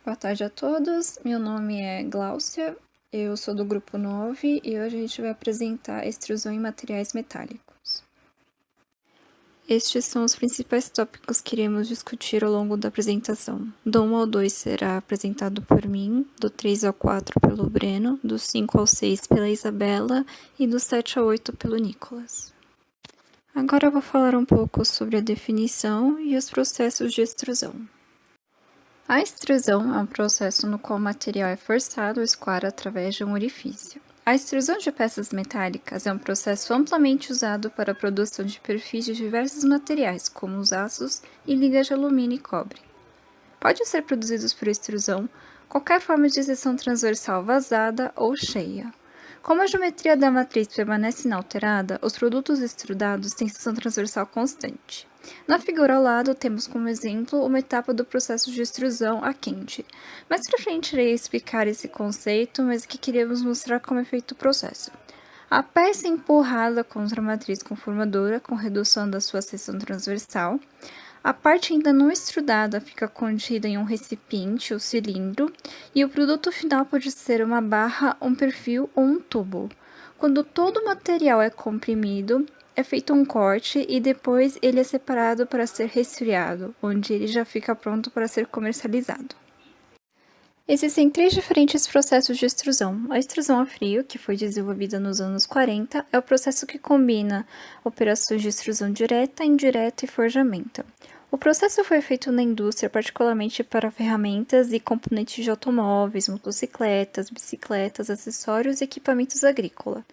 Boa tarde a todos, meu nome é Gláucia, eu sou do grupo 9 e hoje a gente vai apresentar a extrusão em materiais metálicos. Estes são os principais tópicos que iremos discutir ao longo da apresentação. Do 1 ao 2 será apresentado por mim, do 3 ao 4 pelo Breno, do 5 ao 6 pela Isabela e do 7 ao 8 pelo Nicolas. Agora eu vou falar um pouco sobre a definição e os processos de extrusão. A extrusão é um processo no qual o material é forçado ou escoado através de um orifício. A extrusão de peças metálicas é um processo amplamente usado para a produção de perfis de diversos materiais, como os aços e ligas de alumínio e cobre. Pode ser produzidos por extrusão qualquer forma de seção transversal vazada ou cheia. Como a geometria da matriz permanece inalterada, os produtos extrudados têm seção transversal constante. Na figura ao lado, temos como exemplo uma etapa do processo de extrusão a quente. Mais pra frente irei explicar esse conceito, mas aqui queremos mostrar como é feito o processo. A peça é empurrada contra a matriz conformadora com redução da sua seção transversal. A parte ainda não extrudada fica contida em um recipiente ou cilindro, e o produto final pode ser uma barra, um perfil ou um tubo. Quando todo o material é comprimido, é feito um corte e depois ele é separado para ser resfriado, onde ele já fica pronto para ser comercializado. Existem 3 diferentes processos de extrusão. A extrusão a frio, que foi desenvolvida nos anos 40, é o processo que combina operações de extrusão direta, indireta e forjamento. O processo foi feito na indústria, particularmente para ferramentas e componentes de automóveis, motocicletas, bicicletas, acessórios e equipamentos agrícolas.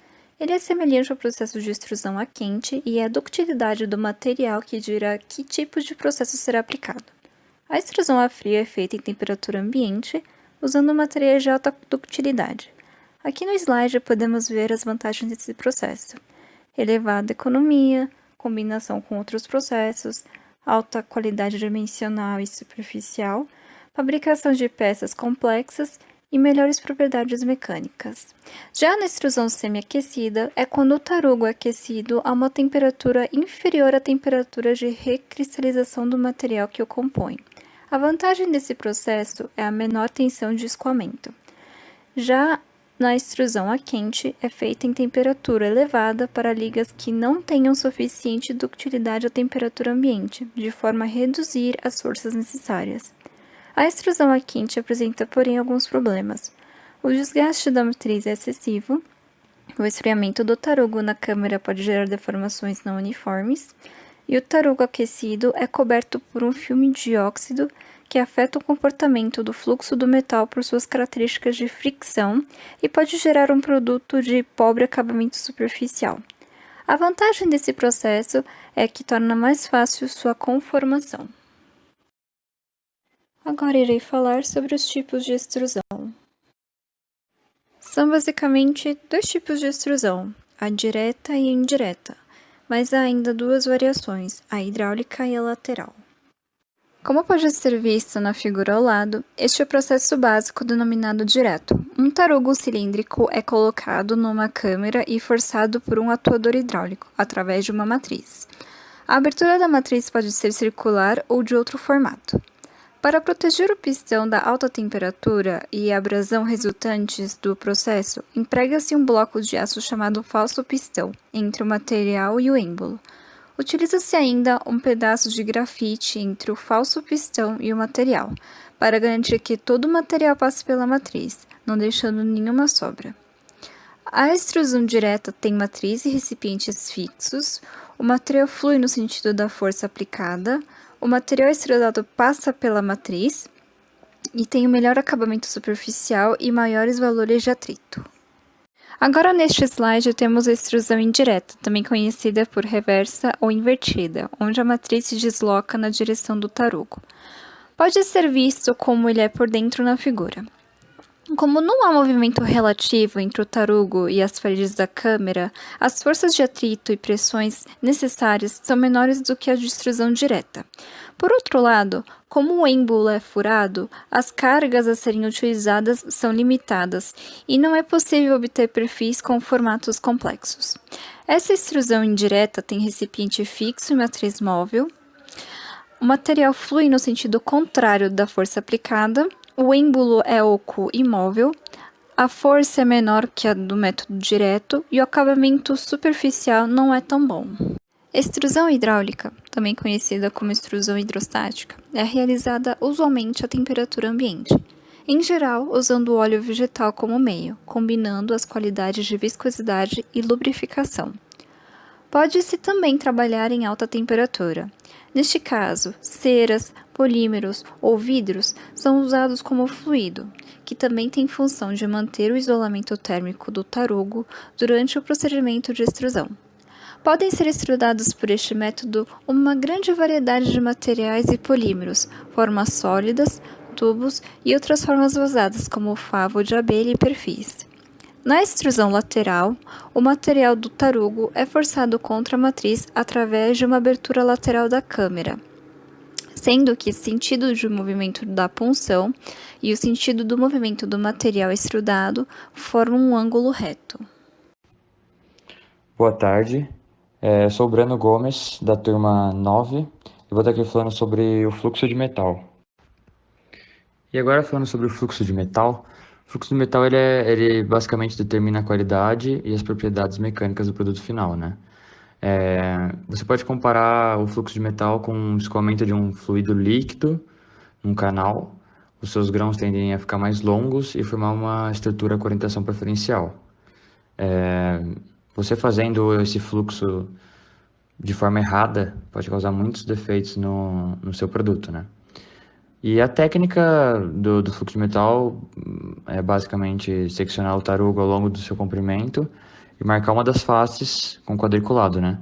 Ele é semelhante ao processo de extrusão a quente e é a ductilidade do material que dirá que tipo de processo será aplicado. A extrusão a frio é feita em temperatura ambiente, usando materiais de alta ductilidade. Aqui no slide podemos ver as vantagens desse processo: elevada economia, combinação com outros processos, alta qualidade dimensional e superficial, fabricação de peças complexas e melhores propriedades mecânicas. Já na extrusão semi-aquecida, é quando o tarugo é aquecido a uma temperatura inferior à temperatura de recristalização do material que o compõe. A vantagem desse processo é a menor tensão de escoamento. Já na extrusão a quente, é feita em temperatura elevada para ligas que não tenham suficiente ductilidade à temperatura ambiente, de forma a reduzir as forças necessárias. A extrusão a quente apresenta, porém, alguns problemas. O desgaste da matriz é excessivo, o esfriamento do tarugo na câmara pode gerar deformações não uniformes, e o tarugo aquecido é coberto por um filme de óxido que afeta o comportamento do fluxo do metal por suas características de fricção e pode gerar um produto de pobre acabamento superficial. A vantagem desse processo é que torna mais fácil sua conformação. Agora irei falar sobre os tipos de extrusão. São basicamente 2 tipos de extrusão, a direta e a indireta, mas há ainda 2 variações, a hidráulica e a lateral. Como pode ser visto na figura ao lado, este é o processo básico denominado direto. Um tarugo cilíndrico é colocado numa câmara e forçado por um atuador hidráulico, através de uma matriz. A abertura da matriz pode ser circular ou de outro formato. Para proteger o pistão da alta temperatura e a abrasão resultantes do processo, emprega-se um bloco de aço chamado falso pistão entre o material e o êmbolo. Utiliza-se ainda um pedaço de grafite entre o falso pistão e o material, para garantir que todo o material passe pela matriz, não deixando nenhuma sobra. A extrusão direta tem matriz e recipientes fixos, o material flui no sentido da força aplicada, o material extrudado passa pela matriz e tem um melhor acabamento superficial e maiores valores de atrito. Agora neste slide temos a extrusão indireta, também conhecida por reversa ou invertida, onde a matriz se desloca na direção do tarugo. Pode ser visto como ele é por dentro na figura. Como não há movimento relativo entre o tarugo e as paredes da câmara, as forças de atrito e pressões necessárias são menores do que a de extrusão direta. Por outro lado, como o êmbolo é furado, as cargas a serem utilizadas são limitadas e não é possível obter perfis com formatos complexos. Essa extrusão indireta tem recipiente fixo e matriz móvel. O material flui no sentido contrário da força aplicada. O êmbolo é oco e móvel, a força é menor que a do método direto e o acabamento superficial não é tão bom. Extrusão hidráulica, também conhecida como extrusão hidrostática, é realizada usualmente a temperatura ambiente, em geral usando óleo vegetal como meio, combinando as qualidades de viscosidade e lubrificação. Pode-se também trabalhar em alta temperatura. Neste caso, ceras, polímeros ou vidros são usados como fluido, que também tem função de manter o isolamento térmico do tarugo durante o procedimento de extrusão. Podem ser extrudados por este método uma grande variedade de materiais e polímeros, formas sólidas, tubos e outras formas vazadas como favo de abelha e perfis. Na extrusão lateral, o material do tarugo é forçado contra a matriz através de uma abertura lateral da câmera, sendo que o sentido de movimento da punção e o sentido do movimento do material extrudado formam um ângulo reto. Boa tarde, eu sou o Breno Gomes, da turma 9, e vou estar aqui falando sobre o fluxo de metal. E agora falando sobre o fluxo de metal, o fluxo de metal ele basicamente determina a qualidade e as propriedades mecânicas do produto final, né? Você pode comparar o fluxo de metal com o escoamento de um fluido líquido num canal. Os seus grãos tendem a ficar mais longos e formar uma estrutura com orientação preferencial. Você fazendo esse fluxo de forma errada pode causar muitos defeitos no seu produto, né? E a técnica do fluxo de metal é basicamente seccionar o tarugo ao longo do seu comprimento e marcar uma das faces com quadriculado, né?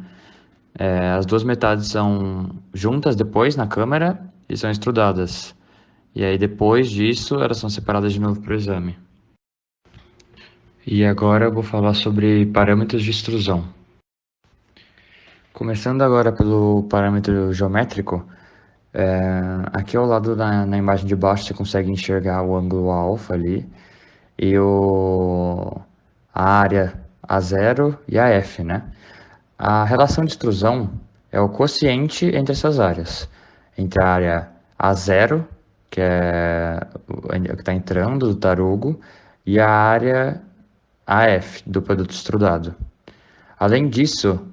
As duas metades são juntas depois na câmera e são extrudadas. E aí depois disso elas são separadas de novo para o exame. E agora eu vou falar sobre parâmetros de extrusão. Começando agora pelo parâmetro geométrico, aqui ao lado na imagem de baixo você consegue enxergar o ângulo alfa ali e a área A0 e a F, né? A relação de extrusão é o quociente entre essas áreas, entre a área A0, que é o que está entrando do tarugo, e a área AF do produto extrudado. Além disso,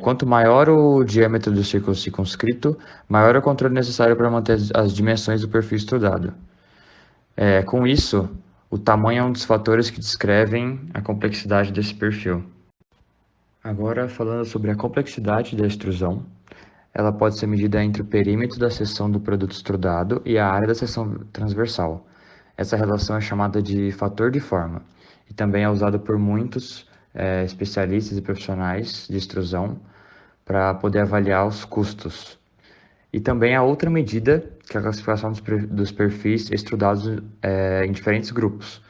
quanto maior o diâmetro do círculo circunscrito, maior é o controle necessário para manter as dimensões do perfil extrudado. Com isso, o tamanho é um dos fatores que descrevem a complexidade desse perfil. Agora, falando sobre a complexidade da extrusão, ela pode ser medida entre o perímetro da seção do produto extrudado e a área da seção transversal. Essa relação é chamada de fator de forma e também é usada por muitos especialistas e profissionais de extrusão para poder avaliar os custos. E também há outra medida, que é a classificação dos perfis extrudados em diferentes grupos,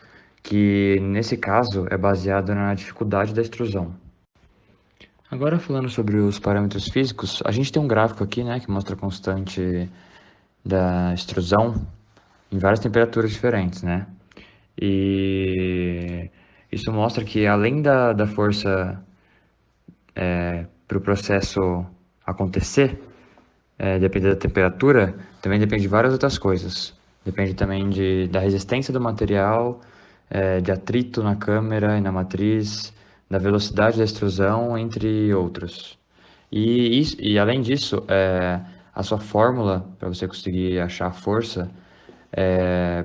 que nesse caso é baseada na dificuldade da extrusão. Agora falando sobre os parâmetros físicos, a gente tem um gráfico aqui, né, que mostra a constante da extrusão em várias temperaturas diferentes, né? E isso mostra que além da força para o processo acontecer, depende da temperatura, também depende de várias outras coisas. Depende também da resistência do material, de atrito na câmera e na matriz, da velocidade da extrusão, entre outros. E além disso, a sua fórmula para você conseguir achar a força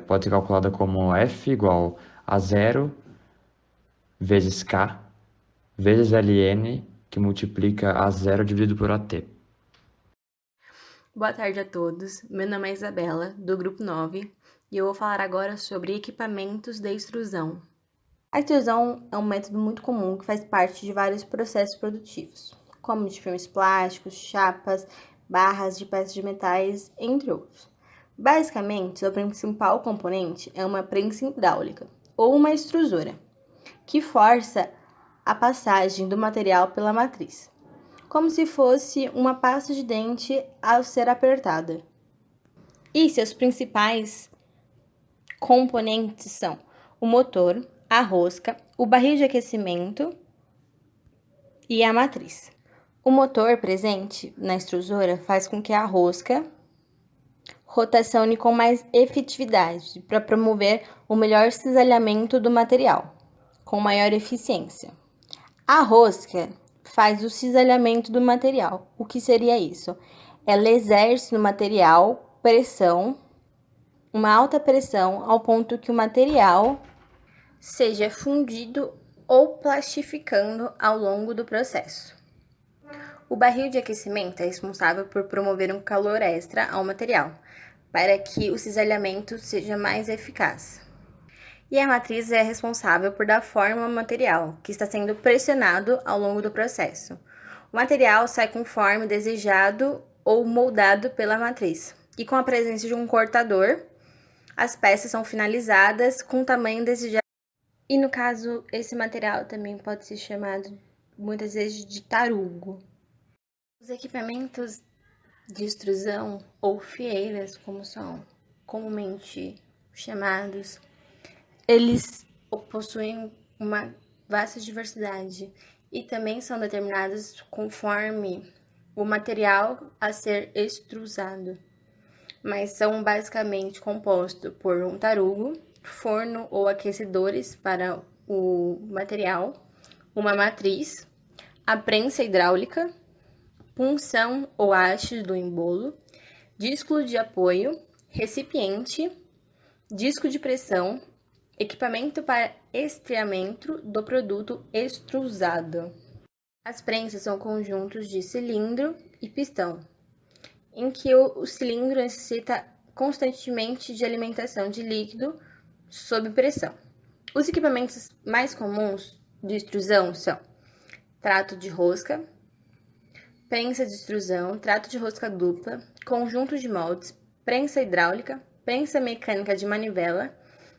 pode ser calculada como F igual a zero vezes K vezes Ln, que multiplica a zero dividido por AT. Boa tarde a todos, meu nome é Isabela, do Grupo 9, e eu vou falar agora sobre equipamentos de extrusão. A extrusão é um método muito comum que faz parte de vários processos produtivos, como de filmes plásticos, chapas, barras de peças de metais, entre outros. Basicamente, o principal componente é uma prensa hidráulica, ou uma extrusora, que força a passagem do material pela matriz, como se fosse uma pasta de dente ao ser apertada. E seus principais componentes são o motor, a rosca, o barril de aquecimento e a matriz. O motor presente na extrusora faz com que a rosca rotação e com mais efetividade para promover o melhor cisalhamento do material, com maior eficiência. A rosca faz o cisalhamento do material. O que seria isso? Ela exerce no material pressão, uma alta pressão, ao ponto que o material seja fundido ou plastificando ao longo do processo. O barril de aquecimento é responsável por promover um calor extra ao material, para que o cisalhamento seja mais eficaz. E a matriz é responsável por dar forma ao material, que está sendo pressionado ao longo do processo. O material sai conforme desejado ou moldado pela matriz. E com a presença de um cortador, as peças são finalizadas com o tamanho desejado. E no caso, esse material também pode ser chamado muitas vezes de tarugo. Os equipamentos de extrusão ou fieiras, como são comumente chamados, eles possuem uma vasta diversidade e também são determinados conforme o material a ser extrusado, mas são basicamente compostos por um tarugo, forno ou aquecedores para o material, uma matriz, a prensa hidráulica, punção ou haste do embolo, disco de apoio, recipiente, disco de pressão, equipamento para esfriamento do produto extrusado. As prensas são conjuntos de cilindro e pistão, em que o cilindro necessita constantemente de alimentação de líquido sob pressão. Os equipamentos mais comuns de extrusão são trato de rosca, prensa de extrusão, trato de rosca dupla, conjunto de moldes, prensa hidráulica, prensa mecânica de manivela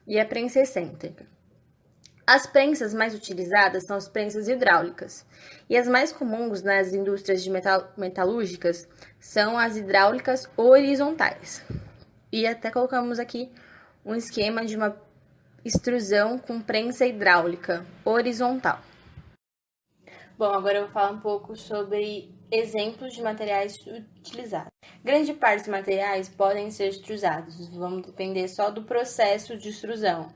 e a prensa excêntrica. As prensas mais utilizadas são as prensas hidráulicas, e as mais comuns nas indústrias de metalúrgicas são as hidráulicas horizontais. E até colocamos aqui um esquema de uma extrusão com prensa hidráulica horizontal. Bom, agora eu vou falar um pouco sobre exemplos de materiais utilizados. Grande parte dos materiais podem ser extrusados, vamos depender só do processo de extrusão,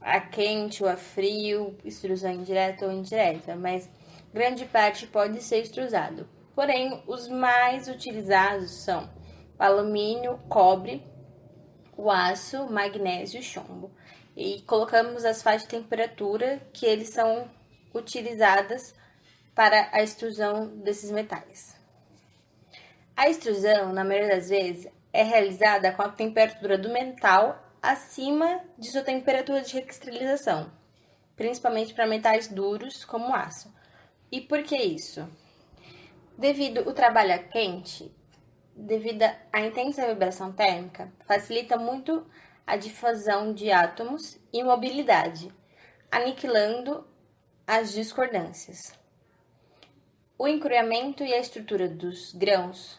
a quente ou a frio, extrusão indireta ou indireta, mas grande parte pode ser extrusado. Porém, os mais utilizados são o alumínio, cobre, o aço, magnésio e chumbo. E colocamos as faixas de temperatura que eles são utilizadas para a extrusão desses metais. A extrusão, na maioria das vezes, é realizada com a temperatura do metal acima de sua temperatura de recristalização, principalmente para metais duros como o aço. E por que isso? Devido ao trabalho quente, devido à intensa vibração térmica, facilita muito a difusão de átomos e mobilidade, aniquilando as discordâncias. O encruamento e a estrutura dos grãos,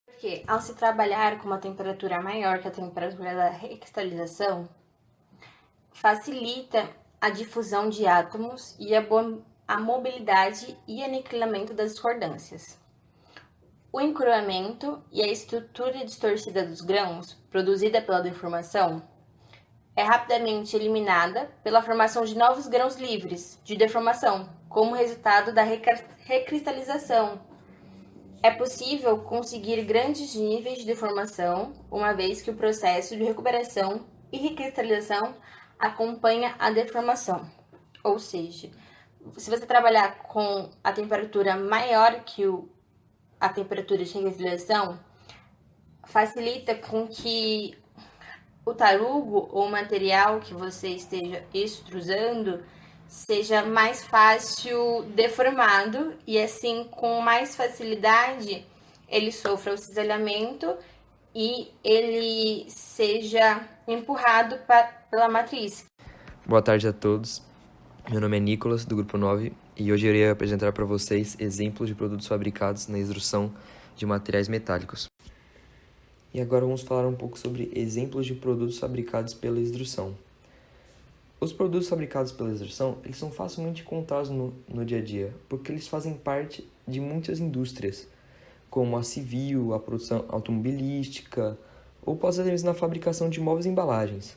porque ao se trabalhar com uma temperatura maior que a temperatura da recristalização, facilita a difusão de átomos e a mobilidade e aniquilamento das discordâncias. O encruamento e a estrutura distorcida dos grãos, produzida pela deformação, é rapidamente eliminada pela formação de novos grãos livres de deformação, como resultado da recristalização. É possível conseguir grandes níveis de deformação, uma vez que o processo de recuperação e recristalização acompanha a deformação. Ou seja, se você trabalhar com a temperatura maior que a temperatura de recristalização, facilita com que o tarugo ou o material que você esteja extrusando seja mais fácil deformado e assim com mais facilidade ele sofra o cisalhamento e ele seja empurrado pela matriz. Boa tarde a todos, meu nome é Nicolas do Grupo 9 e hoje eu irei apresentar para vocês exemplos de produtos fabricados na extrução de materiais metálicos. E agora vamos falar um pouco sobre exemplos de produtos fabricados pela extrução. Os produtos fabricados pela extrução, eles são facilmente encontrados no dia a dia, porque eles fazem parte de muitas indústrias, como a civil, a produção automobilística, ou pode ser até mesmo na fabricação de móveis e embalagens.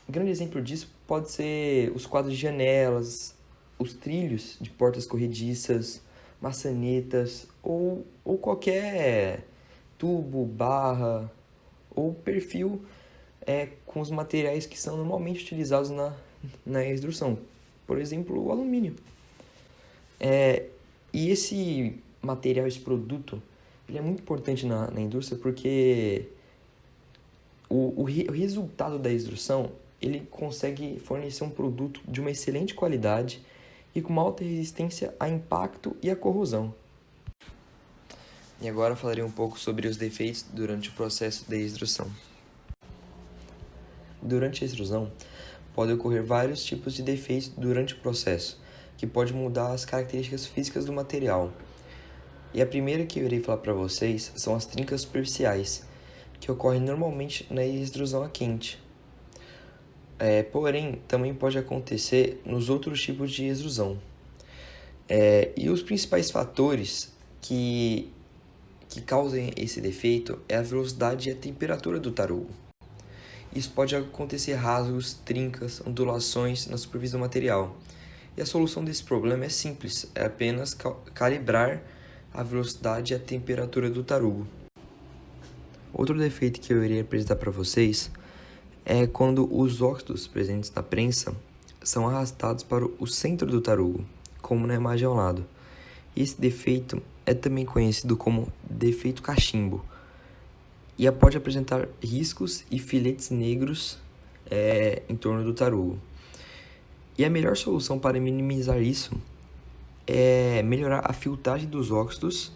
Um grande exemplo disso pode ser os quadros de janelas, os trilhos de portas corrediças, maçanetas ou qualquer tubo, barra ou perfil com os materiais que são normalmente utilizados na extrução. Por exemplo, o alumínio. E esse material, esse produto, ele é muito importante na indústria porque o resultado da extrução ele consegue fornecer um produto de uma excelente qualidade e com uma alta resistência a impacto e a corrosão. E agora falarei um pouco sobre os defeitos durante o processo de extrução. Durante a extrusão, podem ocorrer vários tipos de defeitos durante o processo, que pode mudar as características físicas do material. E a primeira que eu irei falar para vocês são as trincas superficiais, que ocorrem normalmente na extrusão a quente. Porém, também pode acontecer nos outros tipos de extrusão. E os principais fatores que causam esse defeito é a velocidade e a temperatura do tarugo. Isso pode acontecer rasgos, trincas, ondulações na superfície do material. E a solução desse problema é simples, é apenas calibrar a velocidade e a temperatura do tarugo. Outro defeito que eu irei apresentar para vocês é quando os óxidos presentes na prensa são arrastados para o centro do tarugo, como na imagem ao lado. Esse defeito é também conhecido como defeito cachimbo e pode apresentar riscos e filetes negros em torno do tarugo. E a melhor solução para minimizar isso é melhorar a filtragem dos óxidos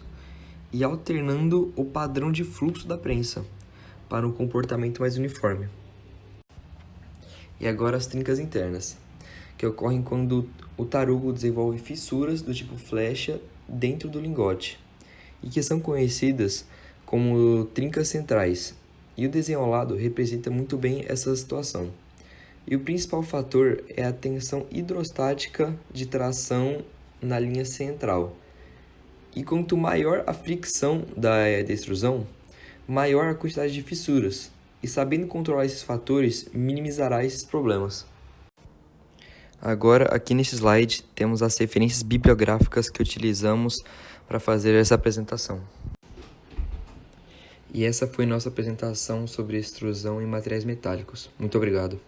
e alternando o padrão de fluxo da prensa para um comportamento mais uniforme. E agora as trincas internas, que ocorrem quando o tarugo desenvolve fissuras do tipo flecha dentro do lingote, e que são conhecidas como trincas centrais, e o desenho ao lado representa muito bem essa situação. E o principal fator é a tensão hidrostática de tração na linha central. E quanto maior a fricção da extrusão, maior a quantidade de fissuras. E sabendo controlar esses fatores, minimizará esses problemas. Agora, aqui nesse slide, temos as referências bibliográficas que utilizamos para fazer essa apresentação. E essa foi nossa apresentação sobre extrusão em materiais metálicos. Muito obrigado.